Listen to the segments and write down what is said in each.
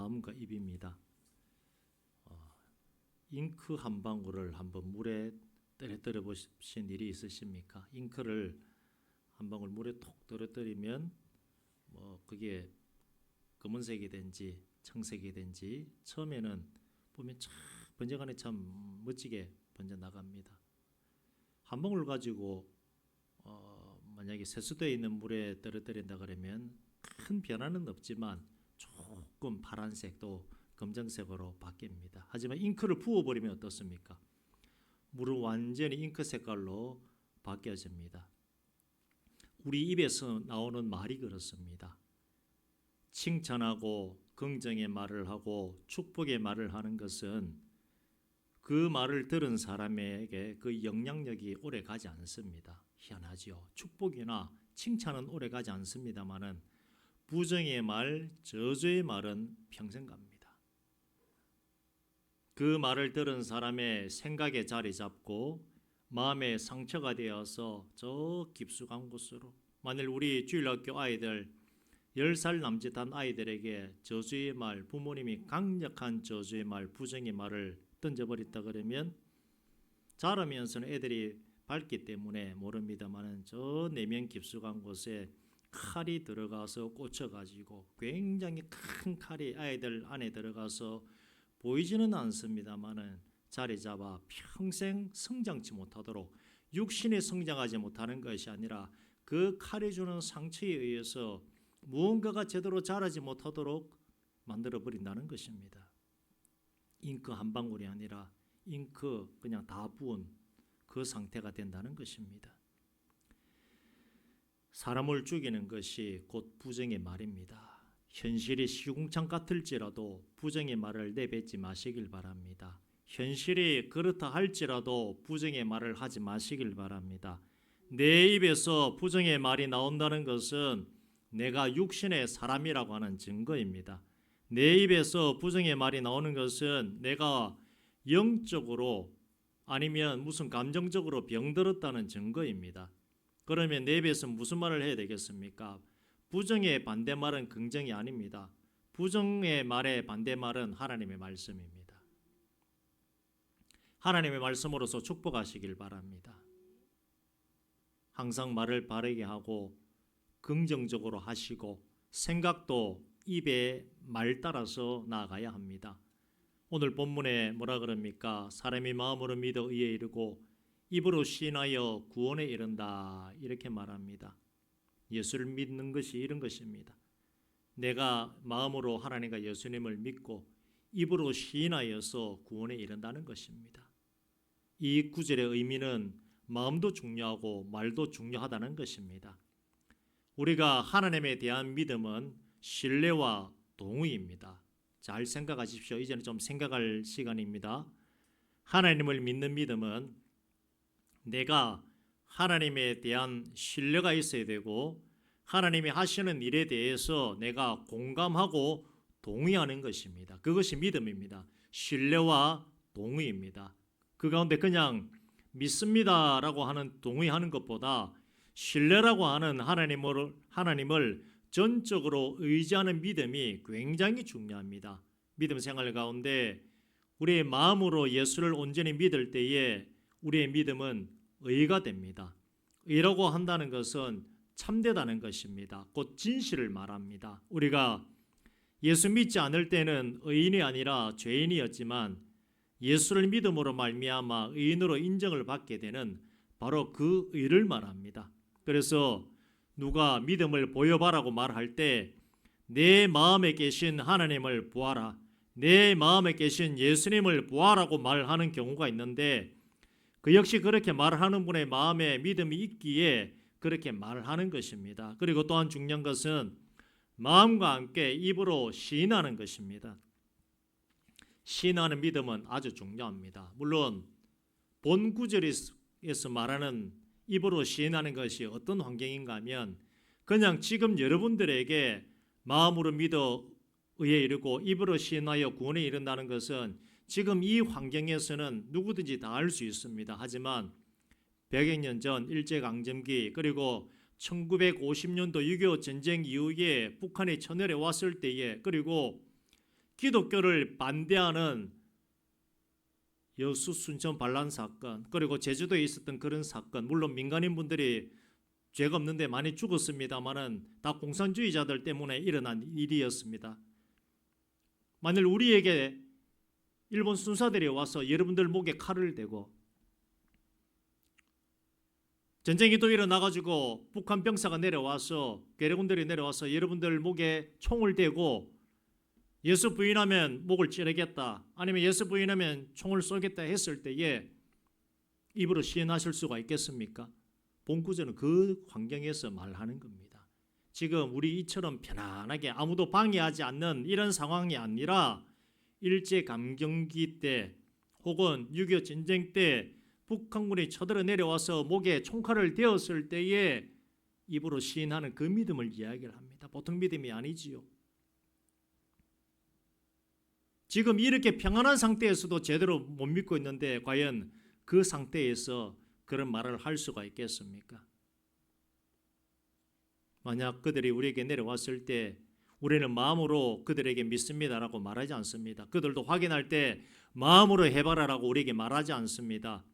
마음과 입입니다. 잉크 한 방울을 한번 물에 떨어뜨려 보신 일이 있으십니까? 잉크를 한 방울 물에 톡 떨어뜨리면 그게 검은색이 된지 청색이 된지 처음에는 보면 참 번져가네 참 멋지게 번져 나갑니다. 한 방울 가지고 만약에 세수대에 있는 물에 떨어뜨린다 그러면 큰 변화는 없지만 조금 파란색 또 검정색으로 바뀝니다. 하지만 잉크를 부어버리면 어떻습니까? 물은 완전히 잉크 색깔로 바뀌어집니다. 우리 입에서 나오는 말이 그렇습니다. 칭찬하고 긍정의 말을 하고 축복의 말을 하는 것은 그 말을 들은 사람에게 그 영향력이 오래 가지 않습니다. 희한하지요. 축복이나 칭찬은 오래 가지 않습니다만은 부정의 말, 저주의 말은 평생 갑니다. 그 말을 들은 사람의 생각에 자리 잡고 마음에 상처가 되어서 저 깊숙한 곳으로, 만일 우리 주일학교 아이들 10살 남짓한 아이들에게 저주의 말, 부모님이 강력한 저주의 말, 부정의 말을 던져버렸다 그러면 자라면서는 애들이 밝기 때문에 모릅니다만 저 내면 깊숙한 곳에 칼이 들어가서 꽂혀가지고 굉장히 큰 칼이 아이들 안에 들어가서 보이지는 않습니다만 자리 잡아 평생 성장치 못하도록, 육신이 성장하지 못하는 것이 아니라 그 칼이 주는 상처에 의해서 무언가가 제대로 자라지 못하도록 만들어버린다는 것입니다. 잉크 한 방울이 아니라 잉크 그냥 다 부은 그 상태가 된다는 것입니다. 사람을 죽이는 것이 곧 부정의 말입니다. 현실이 시궁창 같을지라도 부정의 말을 내뱉지 마시길 바랍니다. 현실이 그렇다 할지라도 부정의 말을 하지 마시길 바랍니다. 내 입에서 부정의 말이 나온다는 것은 내가 육신의 사람이라고 하는 증거입니다. 내 입에서 부정의 말이 나오는 것은 내가 영적으로 아니면 무슨 감정적으로 병들었다는 증거입니다. 그러면 내 입에서 무슨 말을 해야 되겠습니까? 부정의 반대말은 긍정이 아닙니다. 부정의 말의 반대말은 하나님의 말씀입니다. 하나님의 말씀으로서 축복하시길 바랍니다. 항상 말을 바르게 하고 긍정적으로 하시고 생각도 입의 말 따라서 나아가야 합니다. 오늘 본문에 뭐라 그럽니까? 사람이 마음으로 믿어 의에 이르고 입으로 시인하여 구원에 이른다, 이렇게 말합니다. 예수를 믿는 것이 이런 것입니다. 내가 마음으로 하나님과 예수님을 믿고 입으로 시인하여서 구원에 이른다는 것입니다. 이 구절의 의미는 마음도 중요하고 말도 중요하다는 것입니다. 우리가 하나님에 대한 믿음은 신뢰와 동의입니다. 잘 생각하십시오. 이제는 좀 생각할 시간입니다. 하나님을 믿는 믿음은 내가 하나님에 대한 신뢰가 있어야 되고 하나님이 하시는 일에 대해서 내가 공감하고 동의하는 것입니다. 그것이 믿음입니다. 신뢰와 동의입니다. 그 가운데 그냥 믿습니다라고 하는 동의하는 것보다 신뢰라고 하는 하나님을 전적으로 의지하는 믿음이 굉장히 중요합니다. 믿음 생활 가운데 우리의 마음으로 예수를 온전히 믿을 때에 우리의 믿음은 의가 됩니다. 의라고 한다는 것은 참되다는 것입니다. 곧 진실을 말합니다. 우리가 예수 믿지 않을 때는 의인이 아니라 죄인이었지만 예수를 믿음으로 말미암아 의인으로 인정을 받게 되는 바로 그 의를 말합니다. 그래서 누가 믿음을 보여봐라고 말할 때 내 마음에 계신 하나님을 보아라, 내 마음에 계신 예수님을 보아라고 말하는 경우가 있는데 그 역시 그렇게 말하는 분의 마음에 믿음이 있기에 그렇게 말하는 것입니다. 그리고 또한 중요한 것은 마음과 함께 입으로 시인하는 것입니다. 시인하는 믿음은 아주 중요합니다. 물론 본 구절에서 말하는 입으로 시인하는 것이 어떤 환경인가 하면 그냥 지금 여러분들에게 마음으로 믿어 의에 이르고 입으로 시인하여 구원에 이른다는 것은 지금 이 환경에서는 누구든지 다 할 수 있습니다. 하지만 100여 년 전 일제강점기 그리고 1950년도 6.25 전쟁 이후에 북한이 천열에 왔을 때에 그리고 기독교를 반대하는 여수 순천 반란 사건, 그리고 제주도에 있었던 그런 사건, 물론 민간인분들이 죄가 없는데 많이 죽었습니다만은 다 공산주의자들 때문에 일어난 일이었습니다. 만일 우리에게 일본 순사들이 와서 여러분들 목에 칼을 대고 전쟁이 또 일어나가지고 북한 병사가 내려와서 괴뢰군들이 내려와서 여러분들 목에 총을 대고 예수 부인하면 목을 찌르겠다, 아니면 예수 부인하면 총을 쏘겠다 했을 때에 입으로 시인하실 수가 있겠습니까? 본구절은 그 환경에서 말하는 겁니다. 지금 우리 이처럼 편안하게 아무도 방해하지 않는 이런 상황이 아니라 일제감경기 때 혹은 6.25 전쟁 때 북한군이 쳐들어 내려와서 목에 총칼을 대었을 때에 입으로 시인하는 그 믿음을 이야기를 합니다. 보통 믿음이 아니지요. 지금 이렇게 평안한 상태에서도 제대로 못 믿고 있는데 과연 그 상태에서 그런 말을 할 수가 있겠습니까? 만약 그들이 우리에게 내려왔을 때 우리는 마음으로 그들에게 믿습니다라고 말하지 않습니다. 그들도 확인할 때 마음으로 해봐라라고 우리에게 말하지 않습니다.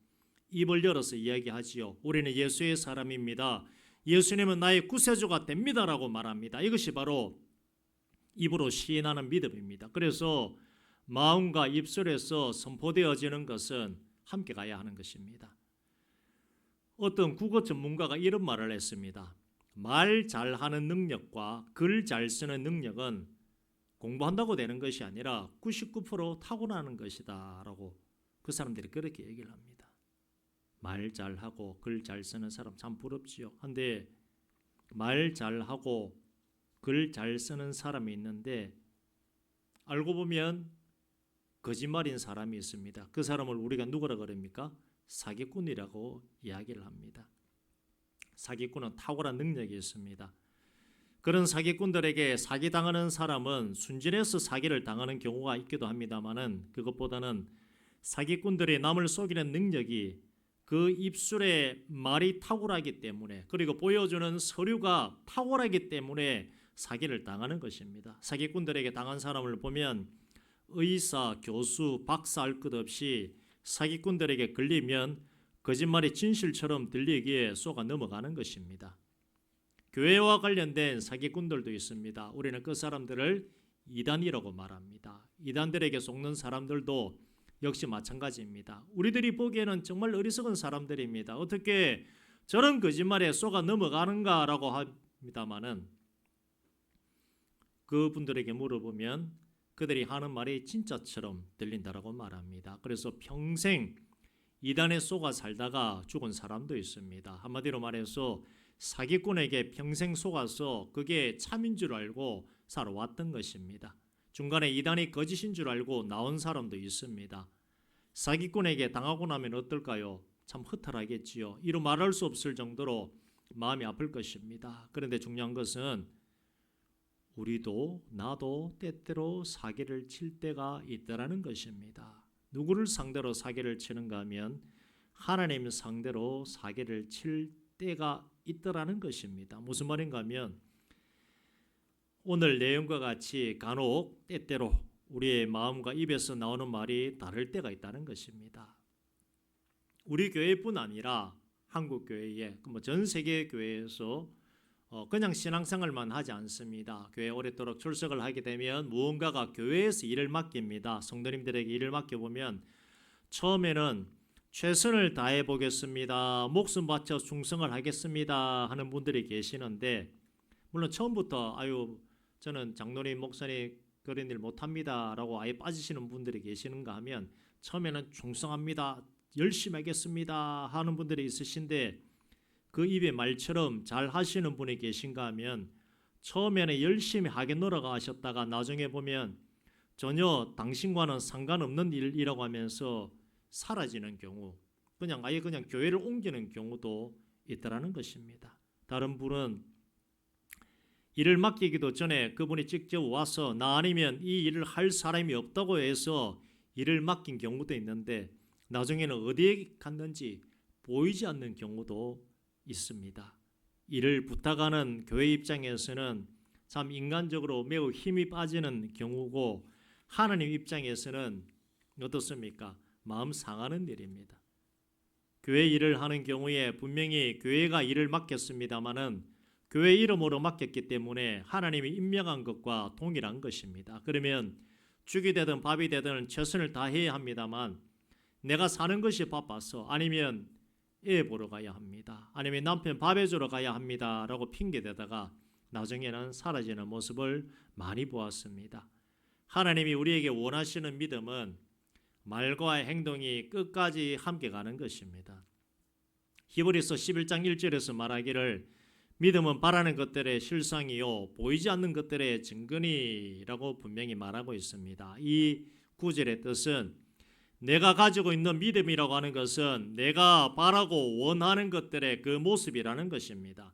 입을 열어서 이야기하지요. 우리는 예수의 사람입니다. 예수님은 나의 구세주가 됩니다라고 말합니다. 이것이 바로 입으로 시인하는 믿음입니다. 그래서 마음과 입술에서 선포되어지는 것은 함께 가야 하는 것입니다. 어떤 국어 전문가가 이런 말을 했습니다. 말 잘하는 능력과 글 잘 쓰는 능력은 공부한다고 되는 것이 아니라 99% 타고나는 것이다 라고 그 사람들이 그렇게 얘기를 합니다. 말 잘하고 글 잘 쓰는 사람 참 부럽지요. 근데 말 잘하고 글 잘 쓰는 사람이 있는데 알고 보면 거짓말인 사람이 있습니다. 그 사람을 우리가 누구라 그럽니까? 사기꾼이라고 이야기를 합니다. 사기꾼은 탁월한 능력이 있습니다. 그런 사기꾼들에게 사기당하는 사람은 순진해서 사기를 당하는 경우가 있기도 합니다만은 그것보다는 사기꾼들이 남을 속이는 능력이 그 입술에 말이 탁월하기 때문에 그리고 보여주는 서류가 탁월하기 때문에 사기를 당하는 것입니다. 사기꾼들에게 당한 사람을 보면 의사, 교수, 박사 할 것 없이 사기꾼들에게 걸리면 거짓말이 진실처럼 들리기에 속아 넘어가는 것입니다. 교회와 관련된 사기꾼들도 있습니다. 우리는 그 사람들을 이단이라고 말합니다. 이단들에게 속는 사람들도 역시 마찬가지입니다. 우리들이 보기에는 정말 어리석은 사람들입니다. 어떻게 저런 거짓말에 속아 넘어가는가라고 합니다마는 그분들에게 물어보면 그들이 하는 말이 진짜처럼 들린다라고 말합니다. 그래서 평생 이단에 속아 살다가 죽은 사람도 있습니다. 한마디로 말해서 사기꾼에게 평생 속아서 그게 참인 줄 알고 살아왔던 것입니다. 중간에 이단이 거짓인 줄 알고 나온 사람도 있습니다. 사기꾼에게 당하고 나면 어떨까요? 참 허탈하겠지요. 이루 말할 수 없을 정도로 마음이 아플 것입니다. 그런데 중요한 것은 우리도 나도 때때로 사기를 칠 때가 있다라는 것입니다. 누구를 상대로 사기를 치는가 하면 하나님 상대로 사기를 칠 때가 있다라는 것입니다. 무슨 말인가 하면 오늘 내용과 같이 간혹 때때로 우리의 마음과 입에서 나오는 말이 다를 때가 있다는 것입니다. 우리 교회뿐 아니라 한국 교회에 전 세계 교회에서 그냥 신앙생활만 하지 않습니다. 교회에 오랫도록 출석을 하게 되면 무언가가 교회에서 일을 맡깁니다. 성도님들에게 일을 맡겨보면 처음에는 최선을 다해 보겠습니다. 목숨 바쳐 충성을 하겠습니다 하는 분들이 계시는데 물론 처음부터 저는 장로님 목사님 그런 일 못합니다 라고 아예 빠지시는 분들이 계시는가 하면 처음에는 충성합니다. 열심히 하겠습니다 하는 분들이 있으신데 그 입의 말처럼 잘 하시는 분이 계신가 하면 처음에는 열심히 하겠노라고 하셨다가 나중에 보면 전혀 당신과는 상관없는 일이라고 하면서 사라지는 경우, 아예 교회를 옮기는 경우도 있다라는 것입니다. 다른 분은 일을 맡기기도 전에 그분이 직접 와서 나 아니면 이 일을 할 사람이 없다고 해서 일을 맡긴 경우도 있는데 나중에는 어디에 갔는지 보이지 않는 경우도 있습니다. 일을 부탁하는 교회 입장에서는 참 인간적으로 매우 힘이 빠지는 경우고 하나님 입장에서는 어떻습니까? 마음 상하는 일입니다. 교회 일을 하는 경우에 분명히 교회가 일을 맡겼습니다마는 교회 이름으로 맡겼기 때문에 하나님이 임명한 것과 동일한 것입니다. 그러면 죽이 되든 밥이 되든 최선을 다해야 합니다만 내가 사는 것이 바빠서 아니면 애 보러 가야 합니다. 아니면 남편 밥 해주러 가야 합니다. 라고 핑계대다가 나중에는 사라지는 모습을 많이 보았습니다. 하나님이 우리에게 원하시는 믿음은 말과 행동이 끝까지 함께 가는 것입니다. 히브리서 11장 1절에서 말하기를 믿음은 바라는 것들의 실상이요 보이지 않는 것들의 증거니라고 분명히 말하고 있습니다. 이 구절의 뜻은 내가 가지고 있는 믿음이라고 하는 것은 내가 바라고 원하는 것들의 그 모습이라는 것입니다.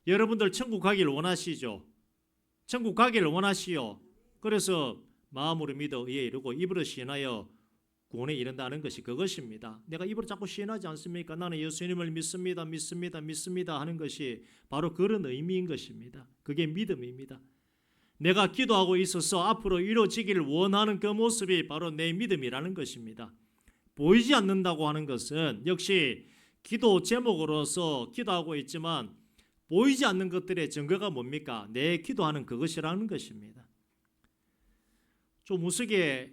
여러분들 천국 가기를 원하시죠? 천국 가기를 원하시오. 그래서 마음으로 믿어 의에 이르고 입으로 시인하여 구원에 이른다는 것이 그것입니다. 내가 입으로 자꾸 시인하지 않습니까? 나는 예수님을 믿습니다. 하는 것이 바로 그런 의미인 것입니다. 그게 믿음입니다. 내가 기도하고 있어서 앞으로 이루어지기를 원하는 그 모습이 바로 내 믿음이라는 것입니다. 보이지 않는다고 하는 것은 역시 기도 제목으로서 기도하고 있지만 보이지 않는 것들의 증거가 뭡니까? 내 기도하는 그것이라는 것입니다. 좀 우스개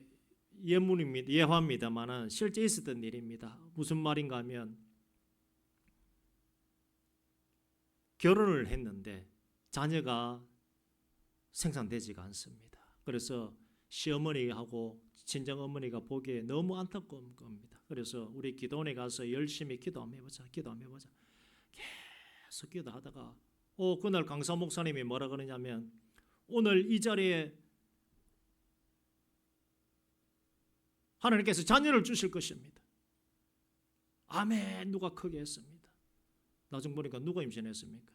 예화입니다만은 실제 있었던 일입니다. 무슨 말인가 하면 결혼을 했는데 자녀가 생산되지가 않습니다. 그래서 시어머니하고 친정어머니가 보기에 너무 안타까운 겁니다. 그래서 우리 기도원에 가서 열심히 기도 한번 해보자. 계속 기도하다가 그날 강사 목사님이 뭐라 그러냐면 오늘 이 자리에 하나님께서 자녀를 주실 것입니다. 아멘. 누가 크게 했습니다. 나중 보니까 누가 임신했습니까?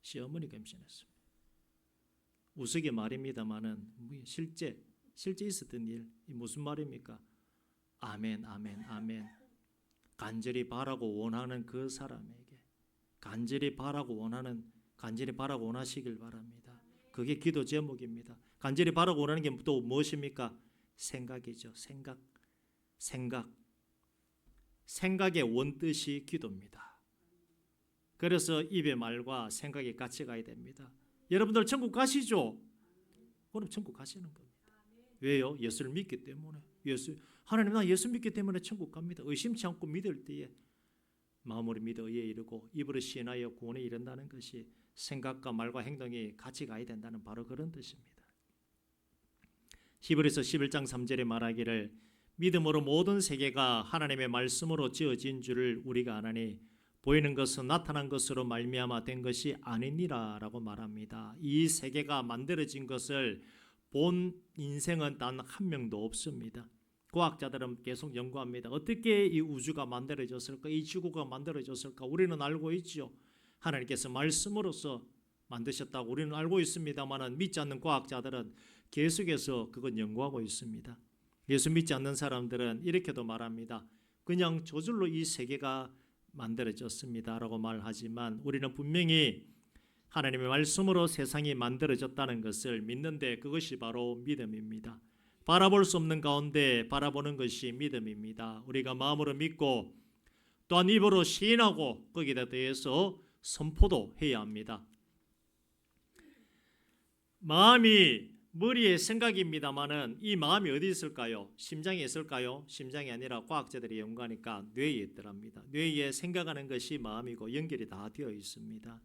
시어머니가 임신했습니다. 우스개 말입니다만은 실제 있었던 일 무슨 말입니까? 아멘. 간절히 바라고 원하는 그 사람에게 간절히 바라고 원하시길 바랍니다. 그게 기도 제목입니다. 간절히 바라고 원하는 게 또 무엇입니까? 생각이죠. 생각의 원뜻이 기도입니다. 그래서 입의 말과 생각이 같이 가야 됩니다. 여러분들 천국 가시죠? 그럼 천국 가시는 겁니다. 왜요? 예수를 믿기 때문에. 하나님 나 예수 믿기 때문에 천국 갑니다. 의심치 않고 믿을 때에 마음으로 믿어 의에 이르고 입으로 시인하여 구원에 이른다는 것이 생각과 말과 행동이 같이 가야 된다는 바로 그런 뜻입니다. 히브리서 11장 3절에 말하기를 믿음으로 모든 세계가 하나님의 말씀으로 지어진 줄을 우리가 아나니 보이는 것은 나타난 것으로 말미암아 된 것이 아니니라라고 말합니다. 이 세계가 만들어진 것을 본 인생은 단 한 명도 없습니다. 과학자들은 계속 연구합니다. 어떻게 이 우주가 만들어졌을까? 이 지구가 만들어졌을까? 우리는 알고 있죠. 하나님께서 말씀으로서 만드셨다고 우리는 알고 있습니다만 믿지 않는 과학자들은 계속해서 그건 연구하고 있습니다. 예수 믿지 않는 사람들은 이렇게도 말합니다. 그냥 저절로 이 세계가 만들어졌습니다라고 말하지만 우리는 분명히 하나님의 말씀으로 세상이 만들어졌다는 것을 믿는데 그것이 바로 믿음입니다. 바라볼 수 없는 가운데 바라보는 것이 믿음입니다. 우리가 마음으로 믿고 또한 입으로 시인하고 거기에 대해서 선포도 해야 합니다. 마음이 머리의 생각입니다마는 이 마음이 어디 있을까요? 심장에 있을까요? 심장이 아니라 과학자들이 연구하니까 뇌에 있더랍니다. 뇌에 생각하는 것이 마음이고 연결이 다 되어 있습니다.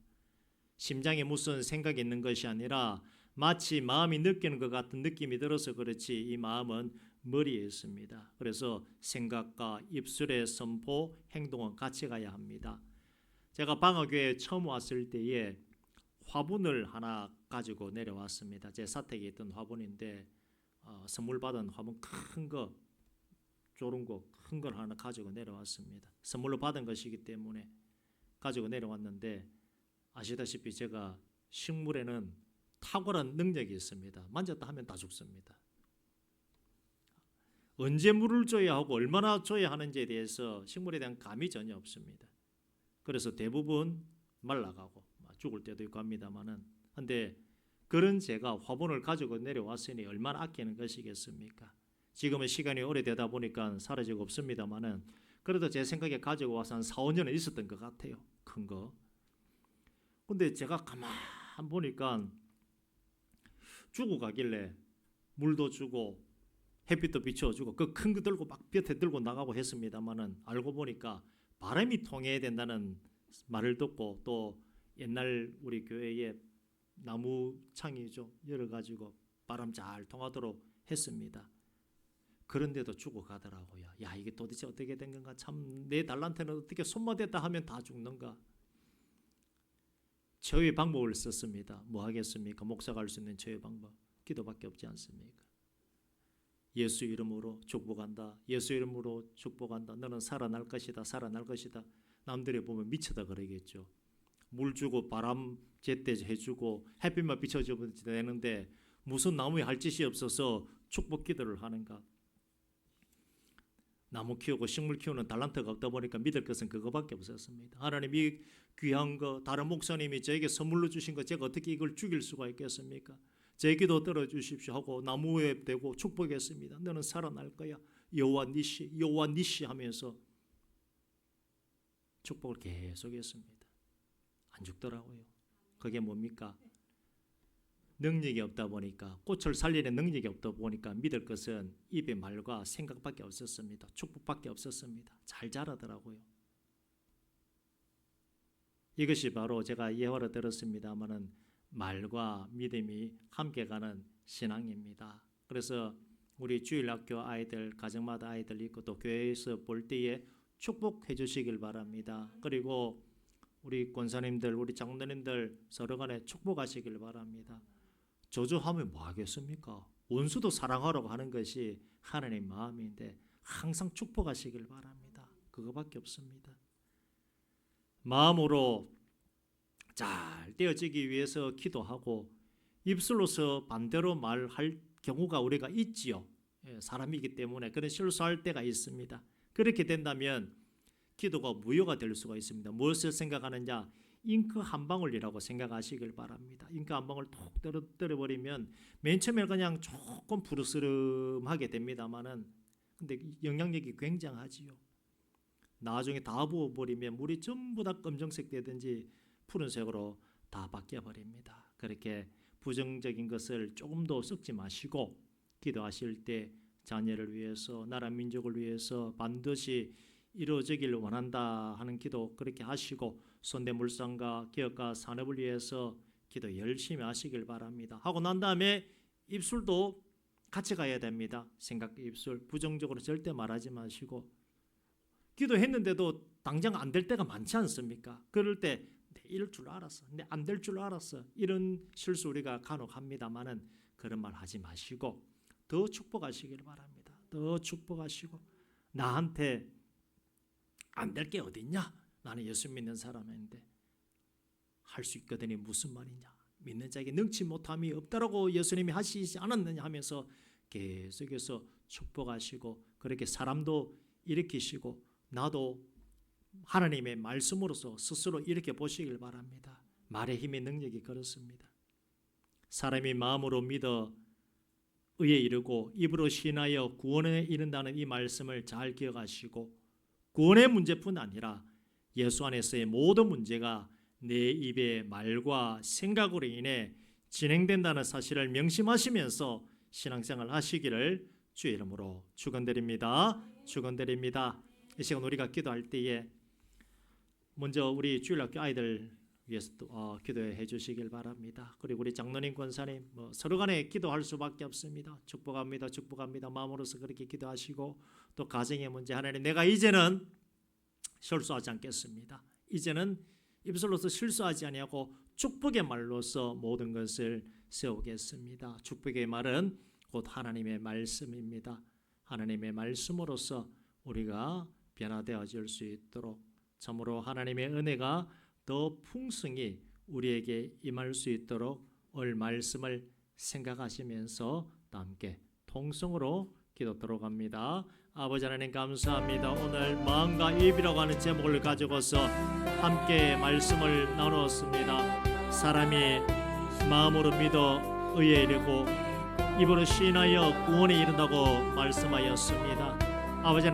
심장에 무슨 생각이 있는 것이 아니라 마치 마음이 느끼는 것 같은 느낌이 들어서 그렇지 이 마음은 머리에 있습니다. 그래서 생각과 입술의 선포, 행동은 같이 가야 합니다. 제가 방어교회에 처음 왔을 때에 화분을 하나 가지고 내려왔습니다. 제 사택에 있던 화분인데 선물 받은 화분 큰 거, 조른 거, 큰 걸 하나 가지고 내려왔습니다. 선물로 받은 것이기 때문에 가지고 내려왔는데 아시다시피 제가 식물에는 탁월한 능력이 있습니다. 만졌다 하면 다 죽습니다. 언제 물을 줘야 하고 얼마나 줘야 하는지에 대해서 식물에 대한 감이 전혀 없습니다. 그래서 대부분 말라가고 죽을 때도 있고 합니다만은 근데 그런 제가 화분을 가지고 내려왔으니 얼마나 아끼는 것이겠습니까? 지금은 시간이 오래되다 보니까 사라지고 없습니다만은 그래도 제 생각에 가지고 와서 한 4, 5년은 있었던 것 같아요. 큰 거. 근데 제가 가만 보니까 주고 가길래 물도 주고 햇빛도 비춰주고 그 큰 거 들고 막 볕에 들고 나가고 했습니다만은 알고 보니까 바람이 통해야 된다는 말을 듣고 또 옛날 우리 교회에 나무 창이죠 열어가지고 바람 잘 통하도록 했습니다. 그런데도 주고 가더라고요. 야, 이게 도대체 어떻게 된 건가? 참 내 달란트는 어떻게 손맛댔다 하면 다 죽는가? 최후의 방법을 썼습니다. 뭐 하겠습니까? 목사가 할 수 있는 최후의 방법 기도밖에 없지 않습니까? 예수 이름으로 축복한다. 예수 이름으로 축복한다. 너는 살아날 것이다. 살아날 것이다. 남들이 보면 미쳐다 그러겠죠. 물 주고 바람 제때 해주고 햇빛만 비춰주면 되는데 무슨 나무에 할 짓이 없어서 축복 기도를 하는가? 나무 키우고 식물 키우는 달란트가 없다 보니까 믿을 것은 그거밖에 없었습니다. 하나님이 귀한 거 다른 목사님이 저에게 선물로 주신 거 제가 어떻게 이걸 죽일 수가 있겠습니까? 제 기도 들어주십시오 하고 나무에 대고 축복했습니다. 너는 살아날 거야. 여호와 니시 여호와 니시 하면서 축복을 계속했습니다. 안 죽더라고요. 그게 뭡니까? 능력이 없다 보니까 꽃을 살리는 능력이 없다 보니까 믿을 것은 입의 말과 생각밖에 없었습니다. 축복밖에 없었습니다. 잘 자라더라고요. 이것이 바로 제가 예화로 들었습니다마는 말과 믿음이 함께 가는 신앙입니다. 그래서 우리 주일학교 아이들, 가정마다 아이들 있고 또 교회에서 볼 때에 축복해 주시길 바랍니다. 그리고 우리 권사님들, 우리 장로님들 서로 간에 축복하시길 바랍니다. 저주하면 뭐 하겠습니까? 원수도 사랑하라고 하는 것이 하나님의 마음인데 항상 축복하시길 바랍니다. 그거밖에 없습니다. 마음으로 잘 되어지기 위해서 기도하고 입술로서 반대로 말할 경우가 우리가 있지요. 사람이기 때문에 그런 실수할 때가 있습니다. 그렇게 된다면 기도가 무효가 될 수가 있습니다. 무엇을 생각하느냐? 잉크 한 방울이라고 생각하시길 바랍니다. 잉크 한 방울 톡 떨어버리면 맨 처음에 그냥 조금 부르스름하게 됩니다만은 근데 영향력이 굉장하지요. 나중에 다 부어버리면 물이 전부 다 검정색 되든지 푸른색으로 다 바뀌어버립니다. 그렇게 부정적인 것을 조금 더 섞지 마시고 기도하실 때 자녀를 위해서 나라 민족을 위해서 반드시 이루어지기를 원한다 하는 기도 그렇게 하시고 손대물상과 기업과 산업을 위해서 기도 열심히 하시길 바랍니다. 하고 난 다음에 입술도 같이 가야 됩니다. 생각 입술 부정적으로 절대 말하지 마시고 기도했는데도 당장 안 될 때가 많지 않습니까? 그럴 때 이럴 줄 알았어. 근데 안 될 줄 알았어. 이런 실수 우리가 간혹 합니다만은 그런 말 하지 마시고 더 축복하시길 바랍니다. 더 축복하시고 나한테 안 될 게 어딨냐? 나는 예수 믿는 사람인데 할 수 있거든요. 무슨 말이냐? 믿는 자에게 능치 못함이 없다라고 예수님이 하시지 않았느냐 하면서 계속해서 축복하시고 그렇게 사람도 일으키시고 나도 하나님의 말씀으로서 스스로 일으켜 보시길 바랍니다. 말의 힘의 능력이 그렇습니다. 사람이 마음으로 믿어 의에 이르고 입으로 신하여 구원에 이른다는 이 말씀을 잘 기억하시고 구원의 문제뿐 아니라 예수 안에서의 모든 문제가 내 입의 말과 생각으로 인해 진행된다는 사실을 명심하시면서 신앙생활 하시기를 주의 이름으로 축원드립니다. 축원드립니다. 이 시간 우리가 기도할 때에 먼저 우리 주일학교 아이들 위해서 기도해 주시길 바랍니다. 그리고 우리 장로님, 권사님 서로 간에 기도할 수밖에 없습니다. 축복합니다. 축복합니다. 마음으로서 그렇게 기도하시고 또 가정의 문제 하나님 내가 이제는 실수하지 않겠습니다. 이제는 입술로서 실수하지 아니하고 축복의 말로서 모든 것을 세우겠습니다. 축복의 말은 곧 하나님의 말씀입니다. 하나님의 말씀으로서 우리가 변화되어질 수 있도록 참으로 하나님의 은혜가 더 풍성히 우리에게 임할 수 있도록 오늘 말씀을 생각하시면서 또 함께 통성으로 기도 들어갑니다. 아버지 하나님 감사합니다. 오늘 마음과 입이라고 하는 제목을 가지고서 함께 말씀을 나누었습니다. 사람이 마음으로 믿어 의에 이르고 입으로 시인하여 구원에 이른다고 말씀하였습니다. 아버지